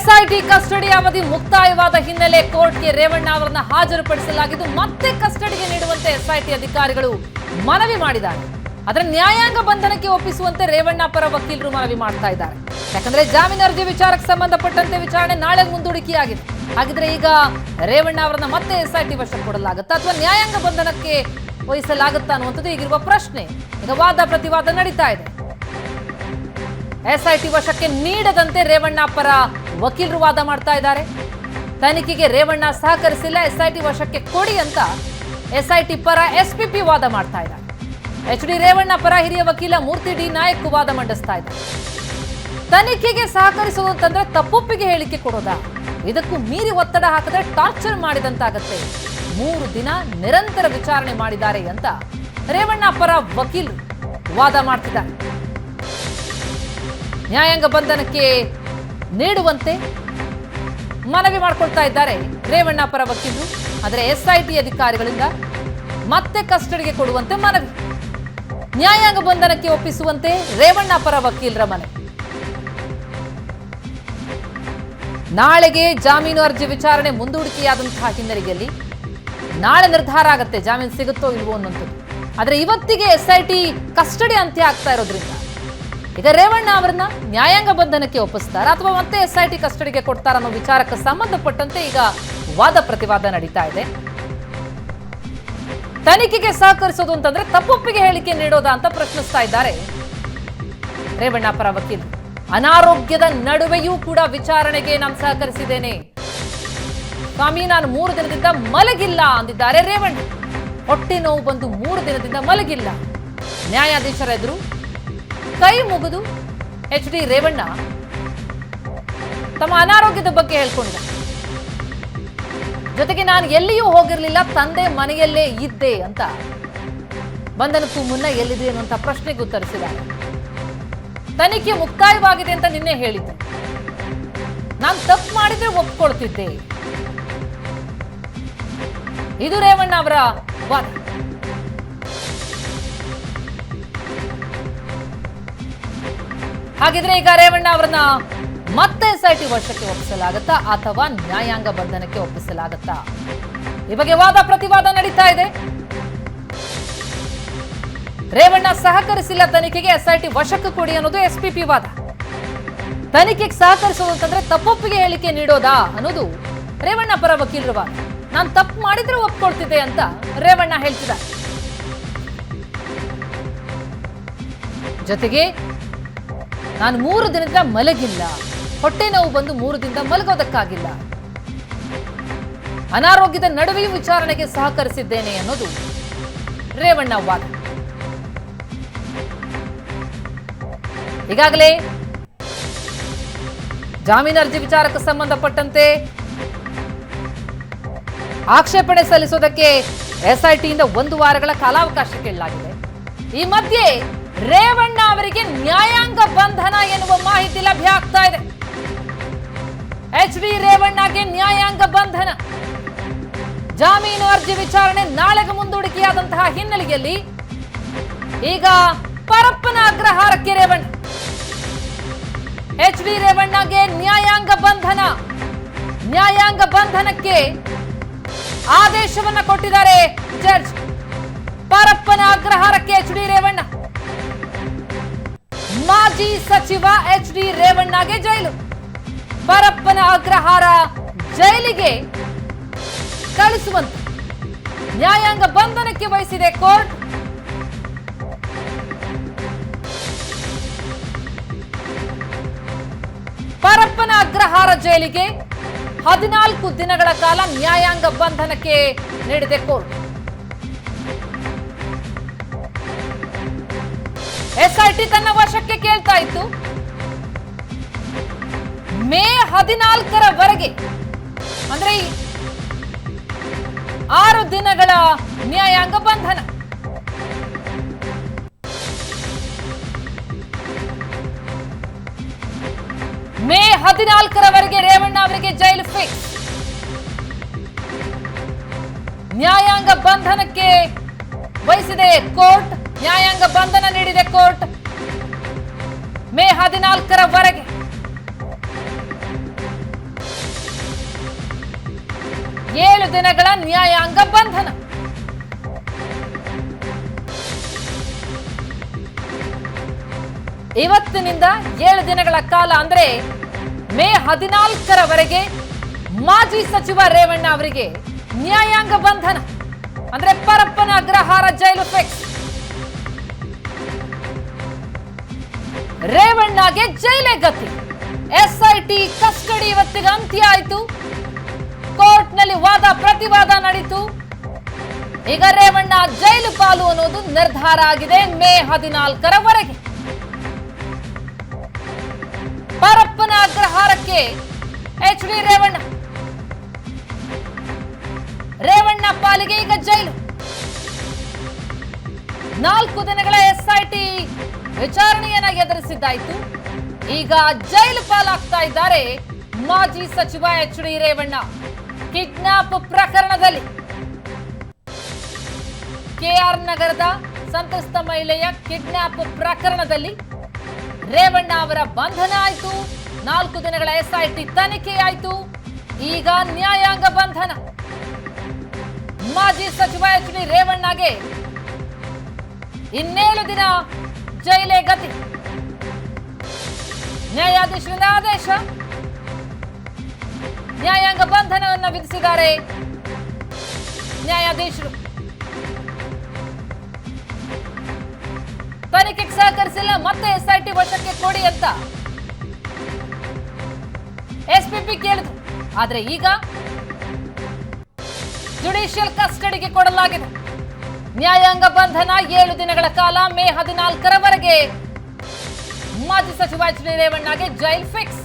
SIT custody ಅವಧಿ ಮುಕ್ತಾಯವಾದ ಹಿನ್ನೆಲೆ ಕೋರ್ಟ್ಗೆ ರೇವಣ್ಣ ಅವರನ್ನು ಹಾಜರುಪಡಿಸಲಾಗಿದ್ದು ಮತ್ತೆ ಕಸ್ಟಡಿಗೆ ನೀಡುವಂತೆ ಎಸ್ಐಟಿ ಅಧಿಕಾರಿಗಳು ಮನವಿ ಮಾಡಿದ್ದಾರೆ. ಆದರೆ ನ್ಯಾಯಾಂಗ ಬಂಧನಕ್ಕೆ ಒಪ್ಪಿಸುವಂತೆ ರೇವಣ್ಣ ಪರ ವಕೀಲರು ಮನವಿ ಮಾಡ್ತಾ ಇದ್ದಾರೆ. ಯಾಕಂದ್ರೆ ಜಾಮೀನು ಅರ್ಜಿ ವಿಚಾರಕ್ಕೆ ಸಂಬಂಧಪಟ್ಟಂತೆ ವಿಚಾರಣೆ ನಾಳೆ ಮುಂದೂಡಿಕೆಯಾಗಿದೆ. ಹಾಗಿದ್ರೆ ಈಗ ರೇವಣ್ಣ ಅವರನ್ನ ಮತ್ತೆ ಎಸ್ಐಟಿ ವಶಕ್ಕೆ ಕೊಡಲಾಗುತ್ತಾ ಅಥವಾ ನ್ಯಾಯಾಂಗ ಬಂಧನಕ್ಕೆ ವಹಿಸಲಾಗುತ್ತಾ ಅನ್ನುವಂಥದ್ದು ಈಗಿರುವ ಪ್ರಶ್ನೆ. ಈಗ ವಾದ ಪ್ರತಿವಾದ ನಡೀತಾ ಇದೆ. ಎಸ್ಐಟಿ ವಶಕ್ಕೆ ನೀಡದಂತೆ ರೇವಣ್ಣ ಪರ ವಕೀಲರು ವಾದ ಮಾಡ್ತಾ ಇದ್ದಾರೆ. ತನಿಖೆಗೆ ರೇವಣ್ಣ ಸಹಕರಿಸಿಲ್ಲ, ಎಸ್ಐಟಿ ವಶಕ್ಕೆ ಕೊಡಿ ಅಂತ ಎಸ್ಐಟಿ ಪರ ಎಸ್ಪಿಪಿ ವಾದ ಮಾಡ್ತಾ ಇದ್ದಾರೆ. ಎಚ್ ಡಿ ರೇವಣ್ಣ ಪರ ಹಿರಿಯ ವಕೀಲ ಮೂರ್ತಿ ಡಿ ನಾಯಕ್ ವಾದ ಮಂಡಿಸ್ತಾ ಇದ್ದಾರೆ. ತನಿಖೆಗೆ ಸಹಕರಿಸುವುದು ಅಂತಂದ್ರೆ ತಪ್ಪೊಪ್ಪಿಗೆ ಹೇಳಿಕೆ ಕೊಡೋದಾ? ಇದಕ್ಕೂ ಮೀರಿ ಒತ್ತಡ ಹಾಕಿದ್ರೆ ಟಾರ್ಚರ್ ಮಾಡಿದಂತಾಗತ್ತೆ. 3 ದಿನ ನಿರಂತರ ವಿಚಾರಣೆ ಮಾಡಿದ್ದಾರೆ ಅಂತ ರೇವಣ್ಣ ಪರ ವಕೀಲರು ವಾದ ಮಾಡ್ತಿದ್ದಾರೆ. ನ್ಯಾಯಾಂಗ ಬಂಧನಕ್ಕೆ ನೀಡುವಂತೆ ಮನವಿ ಮಾಡಿಕೊಳ್ತಾ ಇದ್ದಾರೆ ರೇವಣ್ಣ ಪರ ವಕೀಲರು. ಆದರೆ ಎಸ್ಐಟಿ ಅಧಿಕಾರಿಗಳಿಂದ ಮತ್ತೆ ಕಸ್ಟಡಿಗೆ ಕೊಡುವಂತೆ ಮನವಿ, ನ್ಯಾಯಾಂಗ ಬಂಧನಕ್ಕೆ ಒಪ್ಪಿಸುವಂತೆ ರೇವಣ್ಣ ಪರ ವಕೀಲರ ಮನವಿ. ನಾಳೆಗೆ ಜಾಮೀನು ಅರ್ಜಿ ವಿಚಾರಣೆ ಮುಂದೂಡಿಕೆಯಾದಂತಹ ಹಿನ್ನೆಲೆಯಲ್ಲಿ ನಾಳೆ ನಿರ್ಧಾರ ಆಗುತ್ತೆ ಜಾಮೀನು ಸಿಗುತ್ತೋ ಇಲ್ವೋ ಅನ್ನೋಂಥದ್ದು. ಆದರೆ ಇವತ್ತಿಗೆ ಎಸ್ಐಟಿ ಕಸ್ಟಡಿ ಅಂತ್ಯ ಆಗ್ತಾ ಇರೋದ್ರಿಂದ ಈಗ ರೇವಣ್ಣ ಅವರನ್ನ ನ್ಯಾಯಾಂಗ ಬಂಧನಕ್ಕೆ ಒಪ್ಪಿಸ್ತಾರ ಅಥವಾ ಮತ್ತೆ ಎಸ್ಐಟಿ ಕಸ್ಟಡಿಗೆ ಕೊಡ್ತಾರ ಅನ್ನೋ ವಿಚಾರಕ್ಕೆ ಸಂಬಂಧಪಟ್ಟಂತೆ ಈಗ ವಾದ ಪ್ರತಿವಾದ ನಡೀತಾ ಇದೆ. ತನಿಖೆಗೆ ಸಹಕರಿಸೋದು ಅಂತಂದ್ರೆ ತಪ್ಪೊಪ್ಪಿಗೆ ಹೇಳಿಕೆ ನೀಡೋದಾ ಅಂತ ಪ್ರಶ್ನಿಸ್ತಾ ಇದ್ದಾರೆ ರೇವಣ್ಣ ಪರ ವಕೀಲರು. ಅನಾರೋಗ್ಯದ ನಡುವೆಯೂ ಕೂಡ ವಿಚಾರಣೆಗೆ ನಾನು ಸಹಕರಿಸಿದ್ದೇನೆ ಸ್ವಾಮಿ, ನಾನು 3 ದಿನದಿಂದ ಮಲಗಿಲ್ಲ ಅಂದಿದ್ದಾರೆ ರೇವಣ್ಣ. ಹೊಟ್ಟೆ ನೋವು ಬಂದು 3 ದಿನದಿಂದ ಮಲಗಿಲ್ಲ. ನ್ಯಾಯಾಧೀಶರ ಎದುರು ಕೈ ಮುಗಿದು ಎಚ್ ಡಿ ರೇವಣ್ಣ ತಮ್ಮ ಅನಾರೋಗ್ಯದ ಬಗ್ಗೆ ಹೇಳ್ಕೊಂಡಿದ್ದಾರೆ. ಜೊತೆಗೆ ನಾನು ಎಲ್ಲಿಯೂ ಹೋಗಿರಲಿಲ್ಲ, ತಂದೆ ಮನೆಯಲ್ಲೇ ಇದ್ದೆ ಅಂತ ಬಂಧನಕ್ಕೂ ಮುನ್ನ ಎಲ್ಲಿದೆ ಅನ್ನುವಂಥ ಪ್ರಶ್ನೆಗೆ ಉತ್ತರಿಸಿದ್ದಾರೆ. ತನಿಖೆ ಮುಕ್ತಾಯವಾಗಿದೆ ಅಂತ ನಿನ್ನೆ ಹೇಳಿದ್ರು, ನಾನು ತಪ್ಪು ಮಾಡಿದ್ರೆ ಒಪ್ಕೊಳ್ತಿದ್ದೆ. ಇದು ರೇವಣ್ಣ ಅವರ ವಾದ. ಹಾಗಿದ್ರೆ ಈಗ ರೇವಣ್ಣ ಅವರನ್ನ ಮತ್ತೆ ಎಸ್ಐಟಿ ವಶಕ್ಕೆ ಒಪ್ಪಿಸಲಾಗುತ್ತಾ ಅಥವಾ ನ್ಯಾಯಾಂಗ ಬಂಧನಕ್ಕೆ ಒಪ್ಪಿಸಲಾಗುತ್ತಾ? ಈ ಬಗ್ಗೆ ವಾದ ಪ್ರತಿವಾದ ನಡೀತಾ ಇದೆ. ರೇವಣ್ಣ ಸಹಕರಿಸಿಲ್ಲ ತನಿಖೆಗೆ, ಎಸ್ಐಟಿ ವಶಕ್ಕೆ ಕೊಡಿ ಅನ್ನೋದು ಎಸ್ಪಿಪಿ ವಾದ. ತನಿಖೆಗೆ ಸಹಕರಿಸೋದು ಅಂತಂದ್ರೆ ತಪ್ಪೊಪ್ಪಿಗೆ ಹೇಳಿಕೆ ನೀಡೋದಾ ಅನ್ನೋದು ರೇವಣ್ಣ ಪರ ವಕೀಲರ ವಾದ. ನಾನು ತಪ್ಪು ಮಾಡಿದ್ರೆ ಒಪ್ಕೊಳ್ತಿದ್ದೆ ಅಂತ ರೇವಣ್ಣ ಹೇಳ್ತಿದ್ದಾರೆ. ಜೊತೆಗೆ ನಾನು 3 ದಿನದಿಂದ ಮಲಗಿಲ್ಲ, ಹೊಟ್ಟೆ ನೋವು ಬಂದು 3 ದಿನದಿಂದ ಮಲಗೋದಕ್ಕಾಗಿಲ್ಲ, ಅನಾರೋಗ್ಯದ ನಡುವೆಯೂ ವಿಚಾರಣೆಗೆ ಸಹಕರಿಸಿದ್ದೇನೆ ಅನ್ನೋದು ರೇವಣ್ಣ ವಾದ. ಈಗಾಗಲೇ ಜಾಮೀನು ಅರ್ಜಿ ವಿಚಾರಕ್ಕೆ ಸಂಬಂಧಪಟ್ಟಂತೆ ಆಕ್ಷೇಪಣೆ ಸಲ್ಲಿಸೋದಕ್ಕೆ ಎಸ್ಐಟಿಯಿಂದ 1 ವಾರಗಳ ಕಾಲಾವಕಾಶ ಕೇಳಲಾಗಿದೆ. ಈ ಮಧ್ಯೆ ರೇವಣ್ಣ ಅವರಿಗೆ ನ್ಯಾಯಾಂಗ ಬಂಧನ ಎನ್ನುವ ಮಾಹಿತಿ ಲಭ್ಯ ಆಗ್ತಾ ಇದೆ. ಎಚ್ ಡಿ ರೇವಣ್ಣಗೆ ನ್ಯಾಯಾಂಗ ಬಂಧನ. ಜಾಮೀನು ಅರ್ಜಿ ವಿಚಾರಣೆ ನಾಳೆಗೆ ಮುಂದೂಡಿಕೆಯಾದಂತಹ ಹಿನ್ನೆಲೆಯಲ್ಲಿ ಈಗ ಪರಪ್ಪನ ಅಗ್ರಹಾರಕ್ಕೆ ರೇವಣ್ಣ. ಎಚ್ ಡಿ ರೇವಣ್ಣಗೆ ನ್ಯಾಯಾಂಗ ಬಂಧನ. ನ್ಯಾಯಾಂಗ ಬಂಧನಕ್ಕೆ ಆದೇಶವನ್ನ ಕೊಟ್ಟಿದ್ದಾರೆ ಜಡ್ಜ್. ಪರಪ್ಪನ ಅಗ್ರಹಾರಕ್ಕೆ ಎಚ್ ಡಿ ರೇವಣ್ಣ. ಮಾಜಿ ಸಚಿವ ಎಚ್ ಡಿ ರೇವಣ್ಣಗೆ ಜೈಲು. ಪರಪ್ಪನ ಅಗ್ರಹಾರ ಜೈಲಿಗೆ ಕಳಿಸುವಂತೆ ನ್ಯಾಯಾಂಗ ಬಂಧನಕ್ಕೆ ವಹಿಸಿದೆ ಕೋರ್ಟ್. ಪರಪ್ಪನ ಅಗ್ರಹಾರ ಜೈಲಿಗೆ 14 ದಿನಗಳ ಕಾಲ ನ್ಯಾಯಾಂಗ ಬಂಧನಕ್ಕೆ ನೀಡಿದೆ ಕೋರ್ಟ್. ಎಸ್ಐಟಿ ತನ್ನ ವಶಕ್ಕೆ ಕೇಳ್ತಾ ಇತ್ತು. ಮೇ 14ರವರೆಗೆ ಅಂದ್ರೆ 6 ದಿನಗಳ ನ್ಯಾಯಾಂಗ ಬಂಧನ. ಮೇ 14ರವರೆಗೆ ರೇವಣ್ಣ ಅವರಿಗೆ ಜೈಲು ಫಿಕ್ಸ್. ನ್ಯಾಯಾಂಗ ಬಂಧನಕ್ಕೆ ವಹಿಸಿದೆ ಕೋರ್ಟ್. ನ್ಯಾಯಾಂಗ ಬಂಧನ ನೀಡಿದೆ ಕೋರ್ಟ್ ಮೇ 14ರವರೆಗೆ. ನ್ಯಾಯಾಂಗ ಬಂಧನ. ಇವತ್ತಿನಿಂದ 7 ದಿನಗಳ ಕಾಲ ಅಂದ್ರೆ ಮೇ 14ರವರೆಗೆ ಮಾಜಿ ಸಚಿವ ರೇವಣ್ಣ ಅವರಿಗೆ ನ್ಯಾಯಾಂಗ ಬಂಧನ ಅಂದ್ರೆ ಪರಪ್ಪನ ಅಗ್ರಹಾರ ಜೈಲು ಫಿಕ್ಸ್. ರೇವಣ್ಣಗೆ ಜೈಲೇ ಗತಿ. ಎಸ್ಐಟಿ ಕಸ್ಟಡಿ ಇವತ್ತಿಗೆ ಅಂತ್ಯ ಆಯಿತು. ಕೋರ್ಟ್ನಲ್ಲಿ ವಾದ ಪ್ರತಿವಾದ ನಡೀತು. ಈಗ ರೇವಣ್ಣ ಜೈಲು ಪಾಲು ಅನ್ನೋದು ನಿರ್ಧಾರ ಆಗಿದೆ. ಮೇ 14ರವರೆಗೆ ಪರಪ್ಪನ ಅಗ್ರಹಾರಕ್ಕೆ ಎಚ್ ಡಿ ರೇವಣ್ಣ ಪಾಲಿಗೆ ಈಗ ಜೈಲು. 4 ದಿನಗಳ ಎಸ್ಐಟಿ ವಿಚಾರಣೆಯನ್ನ ಎದುರಿಸಿದ್ದಾಯಿತು. ಈಗ ಜೈಲು ಪಾಲಾಗ್ತಾ ಇದ್ದಾರೆ ಮಾಜಿ ಸಚಿವ ಎಚ್ ಡಿ ರೇವಣ್ಣ. ಕಿಡ್ನಾಪ್ ಪ್ರಕರಣದಲ್ಲಿ ಕೆಆರ್ ನಗರದ ಸಂತ್ರಸ್ತ ಮಹಿಳೆಯ ಕಿಡ್ನಾಪ್ ಪ್ರಕರಣದಲ್ಲಿ ರೇವಣ್ಣ ಅವರ ಬಂಧನ ಆಯಿತು. 4 ದಿನಗಳ ಎಸ್ಐಟಿ ತನಿಖೆ ಆಯಿತು. ಈಗ ನ್ಯಾಯಾಂಗ ಬಂಧನ. ಮಾಜಿ ಸಚಿವ ಎಚ್ ಡಿ ರೇವಣ್ಣಗೆ ಇನ್ನೇಳು ದಿನ ಜೈಲೇ ಗತಿ. ನ್ಯಾಯಾಧೀಶರಿಂದ ಆದೇಶ. ನ್ಯಾಯಾಂಗ ಬಂಧನವನ್ನು ವಿಧಿಸಿದ್ದಾರೆ ನ್ಯಾಯಾಧೀಶರು. ತನಿಖೆಗೆ ಸಹಕರಿಸಿಲ್ಲ, ಮತ್ತೆ ಎಸ್ಐಟಿ ವಶಕ್ಕೆ ಕೊಡಿ ಅಂತ ಎಸ್ಪಿಪಿ ಕೇಳಿದ್ರು. ಆದ್ರೆ ಈಗ ಜುಡಿಷಿಯಲ್ ಕಸ್ಟಡಿಗೆ ಕೊಡಲಾಗಿದೆ. ನ್ಯಾಯಾಂಗ ಬಂಧನ 7 ದಿನಗಳ ಕಾಲ. ಮೇ 14ರವರೆಗೆ ಮಾಜಿ ಸಚಿವ ಎಚ್ ಡಿ ರೇವಣ್ಣಗೆ ಜೈಲ್ ಫಿಕ್ಸ್.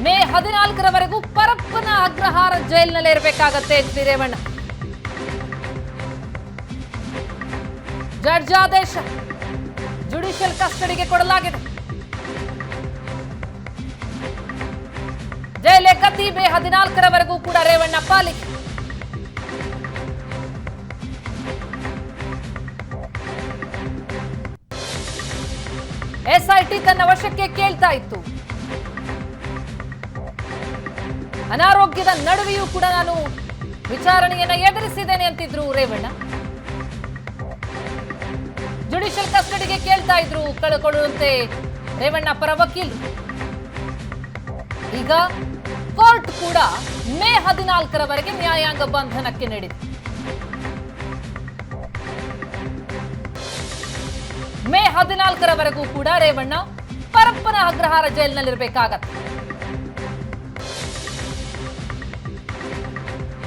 ಮೇ 14ರವರೆಗೂ ಪರಪ್ಪನ ಅಗ್ರಹಾರ ಜೈಲಿನಲ್ಲೇ ಇರಬೇಕಾಗತ್ತೆ ಎಚ್ ಡಿ ರೇವಣ್ಣ. ಜಡ್ಜ್ ಆದೇಶ. ಜುಡಿಷಿಯಲ್ ಕಸ್ಟಡಿಗೆ ಕೊಡಲಾಗಿದೆ. ಜೈಲೇ ಗತಿ. ಮೇ 14ರವರೆಗೂ ಕೂಡ ರೇವಣ್ಣ ಪಾಲಿಗೆ. ಎಸ್ಐಟಿ ತನ್ನ ವಶಕ್ಕೆ ಕೇಳ್ತಾ ಇತ್ತು. ಅನಾರೋಗ್ಯದ ನಡುವೆಯೂ ಕೂಡ ನಾನು ವಿಚಾರಣೆಯನ್ನ ಎದುರಿಸಿದ್ದೇನೆ ಅಂತಿದ್ರು ರೇವಣ್ಣ. ಜುಡಿಷಿಯಲ್ ಕಸ್ಟಡಿಗೆ ಕೇಳ್ತಾ ಇದ್ರು ಕಳೆದುಕೊಳ್ಳುವಂತೆ ರೇವಣ್ಣ ಪರ ವಕೀಲರು. ಈಗ ಕೋರ್ಟ್ ಕೂಡ ಮೇ 14ರವರೆಗೆ ನ್ಯಾಯಾಂಗ ಬಂಧನಕ್ಕೆ ನೀಡಿದೆ. ಮೇ 14ರವರೆಗೂ ಕೂಡ ರೇವಣ್ಣ ಪರಪ್ಪನ ಅಗ್ರಹಾರ ಜೈಲಿನಲ್ಲಿರಬೇಕಾಗತ್ತೆ.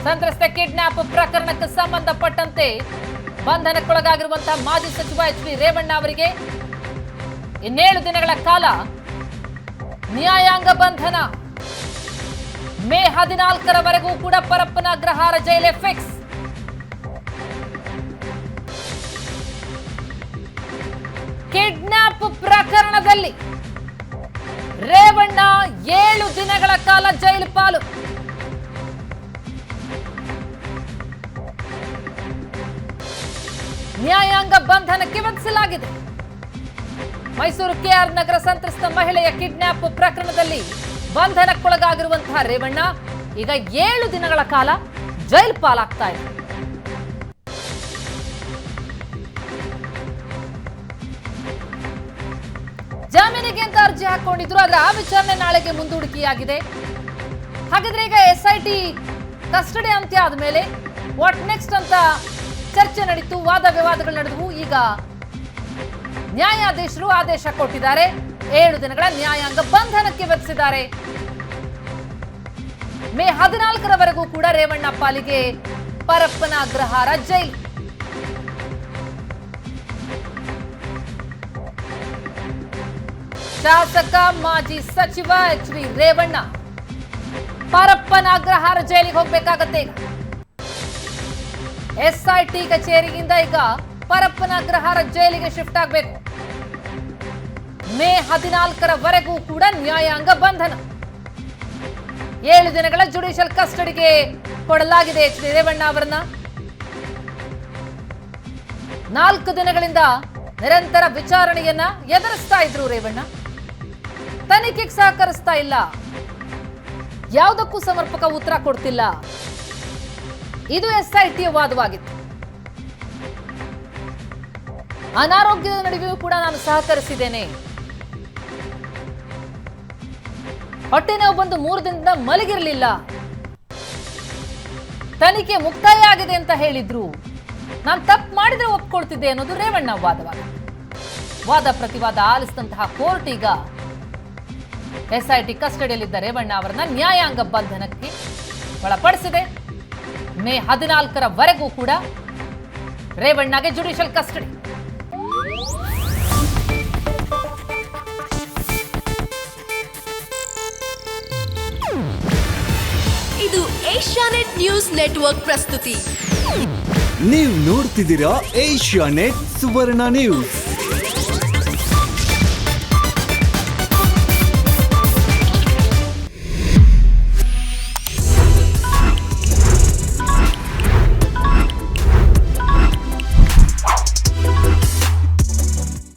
ಸಂತ್ರಸ್ತೆ ಕಿಡ್ನಾಪ್ ಪ್ರಕರಣಕ್ಕೆ ಸಂಬಂಧಪಟ್ಟಂತೆ ಬಂಧನಕ್ಕೊಳಗಾಗಿರುವಂತಹ ಮಾಜಿ ಸಚಿವ ಎಚ್ ಡಿ ರೇವಣ್ಣ ಅವರಿಗೆ ಇನ್ನೇಳು ದಿನಗಳ ಕಾಲ ನ್ಯಾಯಾಂಗ ಬಂಧನ. ಮೇ 14ರವರೆಗೂ ಕೂಡ ಪರಪ್ಪನ ಅಗ್ರಹಾರ ಜೈಲೇ ಫಿಕ್ಸ್. ಕಿಡ್ನಾಪ್ ಪ್ರಕರಣದಲ್ಲಿ ರೇವಣ್ಣ 7 ದಿನಗಳ ಕಾಲ ಜೈಲು ಪಾಲು. ನ್ಯಾಯಾಂಗ ಬಂಧನಕ್ಕೆ ವಿಧಿಸಲಾಗಿದೆ. ಮೈಸೂರು ಕೆಆರ್ ನಗರ ಸಂತ್ರಸ್ತ ಮಹಿಳೆಯ ಕಿಡ್ನಾಪ್ ಪ್ರಕರಣದಲ್ಲಿ ಬಂಧನಕ್ಕೊಳಗಾಗಿರುವಂತಹ ರೇವಣ್ಣ ಈಗ 7 ದಿನಗಳ ಕಾಲ ಜೈಲು ಪಾಲಾಗ್ತಾ ಇದೆ. ಜಾಮೀನಿಗೆ ಅಂತ ಅರ್ಜಿ ಹಾಕೊಂಡಿದ್ರು, ಆದ್ರೆ ಆ ವಿಚಾರಣೆ ನಾಳೆಗೆ ಮುಂದೂಡಿಕೆಯಾಗಿದೆ. ಹಾಗಾದ್ರೆ ಈಗ ಎಸ್ಐಟಿ ಕಸ್ಟಡಿ ಅಂತ್ಯ ಆದ್ಮೇಲೆ ವಾಟ್ ನೆಕ್ಸ್ಟ್ ಅಂತ ಚರ್ಚೆ ನಡೀತು, ವಾದ ವಿವಾದಗಳು ನಡೆದವು. ಈಗ ನ್ಯಾಯಾಧೀಶರು ಆದೇಶ ಕೊಟ್ಟಿದ್ದಾರೆ. 7 ದಿನಗಳ ನ್ಯಾಯಾಂಗ ಬಂಧನಕ್ಕೆ ವಿಧಿಸಿದ್ದಾರೆ. ಮೇ 14ರವರೆಗೂ ಕೂಡ ರೇವಣ್ಣ ಪಾಲಿಗೆ ಪರಪ್ಪನ ಅಗ್ರಹಾರ ಜೈಲು. ಶಾಸಕ ಮಾಜಿ ಸಚಿವ ಎಚ್ ಡಿ ರೇವಣ್ಣ ಪರಪ್ಪನ ಅಗ್ರಹಾರ ಜೈಲಿಗೆ ಹೋಗ್ಬೇಕಾಗತ್ತೆ. ಈಗ ಎಸ್ಐಟಿ ಕಚೇರಿಯಿಂದ ಈಗ ಪರಪ್ಪನ ಅಗ್ರಹಾರ ಜೈಲಿಗೆ ಶಿಫ್ಟ್ ಆಗಬೇಕು. ಮೇ 14ರವರೆಗೂ ಕೂಡ ನ್ಯಾಯಾಂಗ ಬಂಧನ. 7 ದಿನಗಳ ಜುಡಿಷಿಯಲ್ ಕಸ್ಟಡಿಗೆ ಕೊಡಲಾಗಿದೆ ಎಚ್ ಡಿ ರೇವಣ್ಣ ಅವರನ್ನ. 4 ದಿನಗಳಿಂದ ನಿರಂತರ ವಿಚಾರಣೆಯನ್ನ ಎದುರಿಸ್ತಾ ಇದ್ರು ರೇವಣ್ಣ. ತನಿಖೆಗೆ ಸಹಕರಿಸ್ತಾ ಇಲ್ಲ, ಯಾವುದಕ್ಕೂ ಸಮರ್ಪಕ ಉತ್ತರ ಕೊಡ್ತಿಲ್ಲ. ಇದು ಎಸ್ಐಟಿಯ ವಾದವಾಗಿತ್ತು. ಅನಾರೋಗ್ಯದ ನಡುವೆಯೂ ಕೂಡ ನಾನು ಸಹಕರಿಸಿದ್ದೇನೆ. ಹೊಟ್ಟೆ ನೋವು ಬಂದು 3 ದಿನದಿಂದ ಮಲಗಿರಲಿಲ್ಲ. ತನಿಖೆ ಮುಕ್ತಾಯ ಆಗಿದೆ ಅಂತ ಹೇಳಿದ್ರು. ನಾನು ತಪ್ಪು ಮಾಡಿದ್ರೆ ಒಪ್ಕೊಳ್ತಿದ್ದೆ ಅನ್ನೋದು ರೇವಣ್ಣ ವಾದವಾಗಿತ್ತು. ವಾದ ಪ್ರತಿವಾದ ಆಲಿಸಿದಂತಹ ಕೋರ್ಟ್ ಈಗ ಎಸ್ಐಟಿ ಕಸ್ಟಡಿಯಲ್ಲಿದ್ದ ರೇವಣ್ಣ ಅವರನ್ನ ನ್ಯಾಯಾಂಗ ಬಂಧನಕ್ಕೆ ಒಳಪಡಿಸಿದೆ. ಮೇ 14ರವರೆಗೂ ಕೂಡ ರೇವಣ್ಣಗೆ ಜುಡಿಷಿಯಲ್ ಕಸ್ಟಡಿ. ಇದು ಏಷ್ಯಾನೆಟ್ ನ್ಯೂಸ್ ನೆಟ್ವರ್ಕ್ ಪ್ರಸ್ತುತಿ. ನೀವು ನೋಡ್ತಿದ್ದೀರಾ ಏಷ್ಯಾನೆಟ್ ಸುವರ್ಣ ನ್ಯೂಸ್.